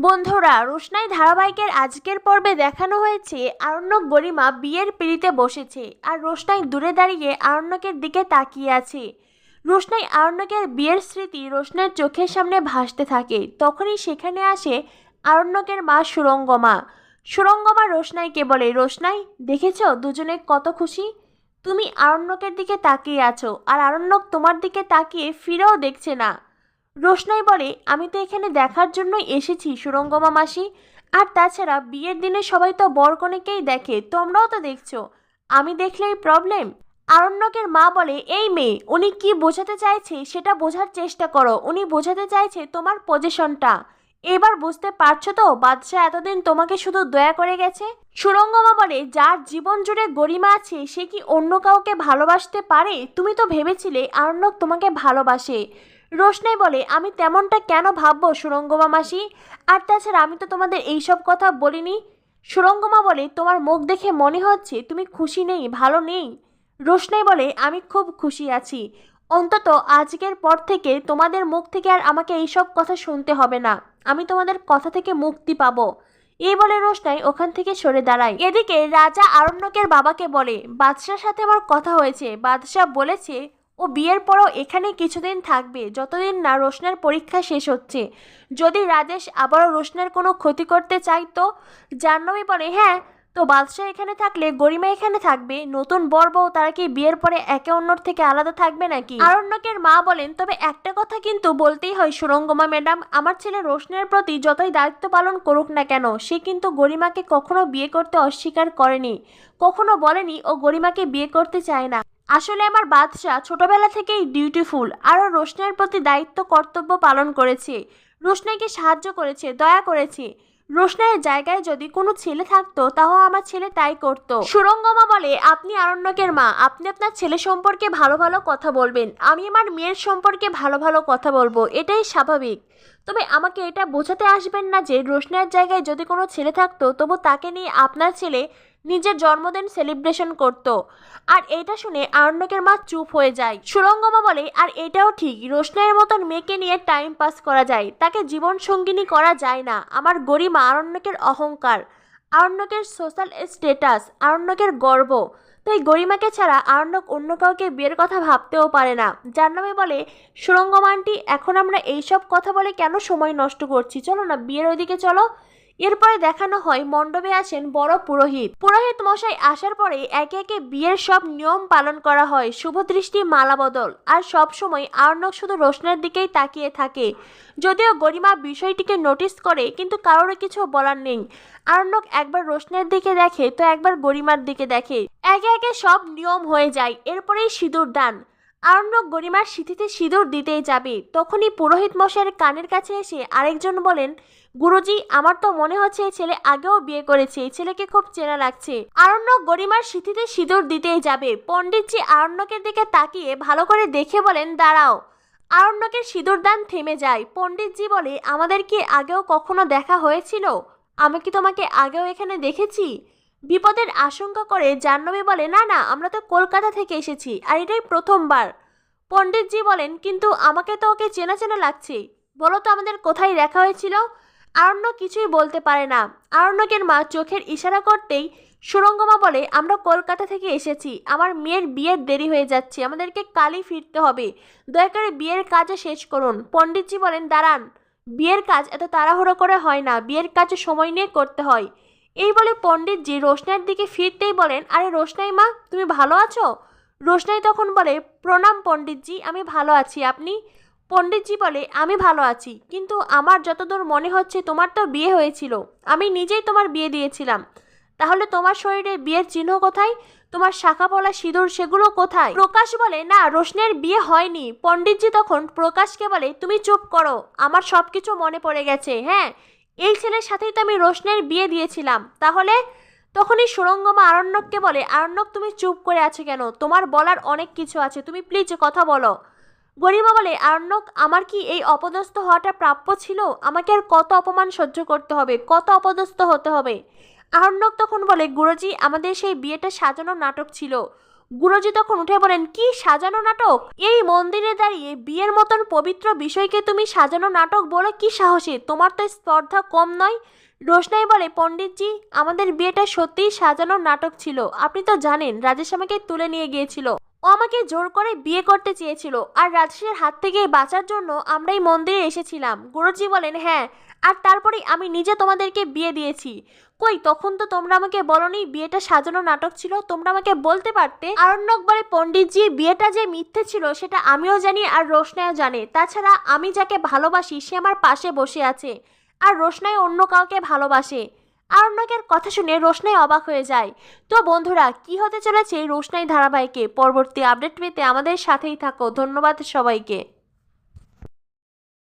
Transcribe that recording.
বন্ধুরা, রোশনাই ধারাবাহিকের আজকের পর্বে দেখানো হয়েছে আরণ্যক গরিমা বিয়ের পিঁড়িতে বসেছে আর রোশনাই দূরে দাঁড়িয়ে আরণ্যকের দিকে তাকিয়ে আছে। রোশনাই আরণ্যকের বিয়ের স্মৃতি রোশনাইয়ের চোখের সামনে ভাসতে থাকে। তখনই সেখানে আসে আরণ্যকের মা সুরঙ্গমা। সুরঙ্গমা রোশনাইকে বলে, রোশনাই, দেখেছো দুজনে কত খুশি। তুমি আরণ্যকের দিকে তাকিয়ে আছো আর আরণ্যক তোমার দিকে তাকিয়ে ফিরেও দেখছে না। রোশনাই বলে, আমি তো এখানে দেখার জন্যই এসেছি সুরঙ্গমা মাসি। আর তাছাড়া বিয়ের দিনে সবাই তো বরকনেকেই দেখে, তোমরাও তো দেখছো, আমি দেখলেই প্রবলেম। আরণ্যকের মা বলে, এই মেয়ে, উনি কি বোঝাতে চাইছে সেটা বোঝার চেষ্টা করো। উনি বোঝাতে চাইছে তোমার পজিশনটা। এবার বুঝতে পারছো তো বাদশাহ এতদিন তোমাকে শুধু দয়া করে গেছে। সুরঙ্গমা বলে, যার জীবন জুড়ে গরিমা আছে সে কি অন্য কাউকে ভালোবাসতে পারে? তুমি তো ভেবেছিলে আরণ্যক তোমাকে ভালোবাসে। রোশনাই বলে, আমি তেমনটা কেন ভাববো সুরঙ্গমা মাসি? আর তাছাড়া আমি তো তোমাদের এইসব কথা বলিনি। সুরঙ্গমা বলে, তোমার মুখ দেখে মনে হচ্ছে তুমি খুশি নেই, ভালো নেই। রোশনাই বলে, আমি খুব খুশি আছি। অন্তত আজকের পর থেকে তোমাদের মুখ থেকে আর আমাকে এইসব কথা শুনতে হবে না। আমি তোমাদের কথা থেকে মুক্তি পাবো। এই বলে রোশনাই ওখান থেকে সরে দাঁড়ায়। এদিকে রাজা আরণ্যকের বাবাকে বলে, বাদশার সাথে আমার কথা হয়েছে। বাদশাহ বলেছে ও বিয়ের পরও এখানে কিছুদিন থাকবে, যতদিন না রোশনের পরীক্ষা শেষ হচ্ছে। যদি রাজেশ আবারও রোশনের কোনো ক্ষতি করতে চায় তো? জাহ্নবী বলে, হ্যাঁ, তো বাদশাহ এখানে থাকলে গরিমা এখানে থাকবে। নতুন বর বউ তারা কি বিয়ের পরে একে অন্যর থেকে আলাদা থাকবে নাকি? আরণ্যকের মা বলেন, তবে একটা কথা কিন্তু বলতেই হয় সুরঙ্গমা ম্যাডাম, আমার ছেলে রোশনের প্রতি যতই দায়িত্ব পালন করুক না কেন, সে কিন্তু গরিমাকে কখনো বিয়ে করতে অস্বীকার করেনি, কখনো বলেনি ও গরিমাকে বিয়ে করতে চায় না। আসলে আমার বাদশা ছোটবেলা থেকেই ডিউটিফুল, আরও রোশনের প্রতি দায়িত্ব কর্তব্য পালন করেছে, রোশনাইকে সাহায্য করেছে, দয়া করেছে। রোশনাইয়ের জায়গায় যদি কোনো ছেলে থাকতো তাও আমার ছেলে তাই করতো। সুরঙ্গমা বলে, আপনি আরণ্যকের মা, আপনি আপনার ছেলে সম্পর্কে ভালো ভালো কথা বলবেন, আমি আমার মেয়ের সম্পর্কে ভালো ভালো কথা বলবো, এটাই স্বাভাবিক। তবে আমাকে এটা বোঝাতে আসবেন না যে রোশনাইয়ের জায়গায় যদি কোনো ছেলে থাকতো তবু তাকে নিয়ে আপনার ছেলে নিজের জন্মদিন সেলিব্রেশন করত। আর এটা শুনে আরণ্যকের মা চুপ হয়ে যায়। সুরঙ্গমা বলে, আর এটাও ঠিক, রোশনাইয়ের মতন মেয়েকে নিয়ে টাইম পাস করা যায়, তাকে জীবন সঙ্গিনী করা যায় না। আমার গরিমা আরণ্যকের অহংকার, আরণ্যকের সোশ্যাল স্ট্যাটাস, আরণ্যকের গর্ব। তাই গরিমাকে ছাড়া আরণ্যক অন্য কাউকে বিয়ের কথা ভাবতেও পারে না। জাহ্নবী বলে, সুরঙ্গমা আন্টি, এখন আমরা এইসব কথা বলে কেন সময় নষ্ট করছি, চলো না বিয়ের ওইদিকে চলো। এরপরে দেখানো হয় মণ্ডপে আসেন বড় পুরোহিত। পুরোহিত মশাই আসার পরে একে একে বিয়ের সব নিয়ম পালন করা হয়, শুভদৃষ্টি, মালা বদল। আর সব সময় আরণ্যক শুধু রোশনের দিকেই তাকিয়ে থাকে। যদিও গরিমা বিষয়টিকে নোটিস করে, কিন্তু কারোর কিছু বলার নেই। আরণ্যক একবার রোশনের দিকে দেখে তো একবার গরিমার দিকে দেখে। একে একে সব নিয়ম হয়ে যায়। এরপরেই সিঁদুর দান। আরণ্যক গরিমার সিঁথিতে সিঁদুর দিতেই যাবে, তখনই পুরোহিত মশাইয়ের কানের কাছে এসে আরেকজন বলেন, গুরুজি, আমার তো মনে হচ্ছে এই ছেলে আগেও বিয়ে করেছে, এই ছেলেকে খুব চেনা লাগছে। আরণ্যক গরিমার সিঁথিতে সিঁদুর দিতেই যাবে, পণ্ডিতজি আরণ্যকের দিকে তাকিয়ে ভালো করে দেখে বলেন, দাঁড়াও। আরণ্যকের সিঁদুর দান থেমে যায়। পণ্ডিতজি বলে, আমাদের কি আগেও কখনো দেখা হয়েছিল? আমি কি তোমাকে আগেও এখানে দেখেছি? বিপদের আশঙ্কা করে জাহ্নবী বলে, না না, আমরা তো কলকাতা থেকে এসেছি আর এটাই প্রথমবার। পণ্ডিতজি বলেন, কিন্তু আমাকে তো ওকে চেনা চেনা লাগছে, বলো তো আমাদের কোথায় দেখা হয়েছিল? আরণ্য কিছুই বলতে পারে না। আরণ্যকের মা চোখের ইশারা করতেই সুরঙ্গমা বলে, আমরা কলকাতা থেকে এসেছি, আমার মেয়ের বিয়ের দেরি হয়ে যাচ্ছে, আমাদেরকে কালই ফিরতে হবে, দয়া করে বিয়ের কাজে শেষ করুন। পণ্ডিতজি বলেন, দাঁড়ান, বিয়ের কাজ এত তাড়াহুড়ো করে হয় না, বিয়ের কাজ সময় নিয়ে করতে হয়। এই বলে পণ্ডিতজি রোশনাইয়ের দিকে ফিরতেই বলেন, আরে রোশনাই মা, তুমি ভালো আছো? রোশনাই তখন বলে, প্রণাম পণ্ডিতজি, আমি ভালো আছি, আপনি? পণ্ডিতজি বলে, আমি ভালো আছি, কিন্তু আমার যতদূর মনে হচ্ছে তোমার তো বিয়ে হয়েছিল, আমি নিজেই তোমার বিয়ে দিয়েছিলাম, তাহলে তোমার শরীরে বিয়ের চিহ্ন কোথায়? তোমার শাখা পলা সিঁদুর সেগুলো কোথায়? প্রকাশ বলে, না, রোশনের বিয়ে হয়নি। পণ্ডিতজি তখন প্রকাশকে বলে, তুমি চুপ করো, আমার সব কিছু মনে পড়ে গেছে। হ্যাঁ, এই ছেলের সাথেই তো আমি রোশনের বিয়ে দিয়েছিলাম। তাহলে? তখনই সুরঙ্গমা আরণ্যককে বলে, আরণ্যক, তুমি চুপ করে আছো কেন? তোমার বলার অনেক কিছু আছে, তুমি প্লিজ কথা বলো। গরিমা বলে, আরণ্যক, আমার কি এই অপদস্থ হওয়াটা প্রাপ্য ছিল? আমাকে আর কত অপমান সহ্য করতে হবে, কত অপদস্থ হতে হবে? আরণ্যক তখন বলে, গুরুজি, আমাদের সেই বিয়েটা সাজানো নাটক ছিল, গুরুজি তখন উঠে বলেন, কি সাজানো নাটক? এই মন্দিরে দাঁড়িয়ে বিয়ের মতন পবিত্র বিষয়কে তুমি সাজানো নাটক বলে কি সাহসে? তোমার তো স্পর্ধা কম নয়। রোশনাই বলে, পণ্ডিতজি, আমাদের বিয়েটা সত্যিই সাজানো নাটক ছিল। আপনি তো জানেন রাজেশ আমাকে তুলে নিয়ে গিয়েছিল। ও আমাকে জোর করে বিয়ে করতে চেয়েছিল, আর রাজেশের হাত থেকে বাঁচার জন্য আমরা এই মন্দিরে এসেছিলাম। গুরুজি বলেন, হ্যাঁ, আর তারপরেই আমি নিজে তোমাদেরকে বিয়ে দিয়েছি। কই, তখন তো তোমরা আমাকে বলনি বিয়েটা সাজানো নাটক ছিল? তোমরা আমাকে বলতে পারতে। আরণ্যক বলে, পণ্ডিতজি, বিয়েটা যে মিথ্যে ছিল সেটা আমিও জানি আর রোশনাইও জানে। তাছাড়া আমি যাকে ভালোবাসি সে আমার পাশে বসে আছে, আর রোশনাই অন্য কাউকে ভালোবাসে। আরণ্যকের কথা শুনে রোশনাই অবাক হয়ে যায়। তো বন্ধুরা, কি হতে চলেছে এই রোশনাই ধারাবাহিকে? পরবর্তী আপডেট পেতে আমাদের সাথেই থাকো। ধন্যবাদ সবাইকে।